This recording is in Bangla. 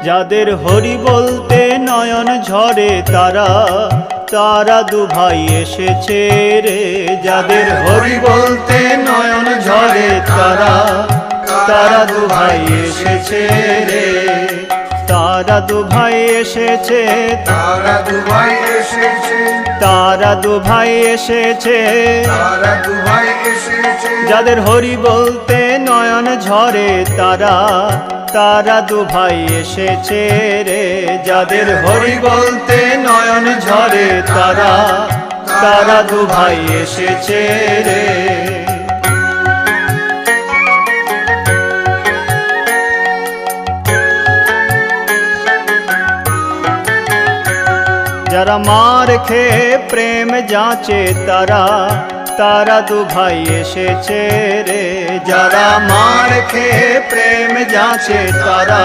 যাদের হরি বলতে নয়ন ঝরে তারা তারা দুভাই এসেছে রে। যাদের হরি বলতে নয়ন ঝরে তারা তারা দুভাই এসেছে রে। তারা দুভাই এসেছে, তারা দুভাই এসেছে, তারা দুভাই এসেছে, তারা দুভাই এসেছে। যাদের হরি বলতে নয়ন ঝরে তারা তারা দুভাই এসেছে রে। যাদের হরি বলতে নয়ন ঝরে তারা তারা দুভাই এসেছে রে। যারা মার খেয়ে প্রেম যাচে তারা তারা দুভাই এসেছে রে। যারা মার খেয়ে প্রেম যাচে তারা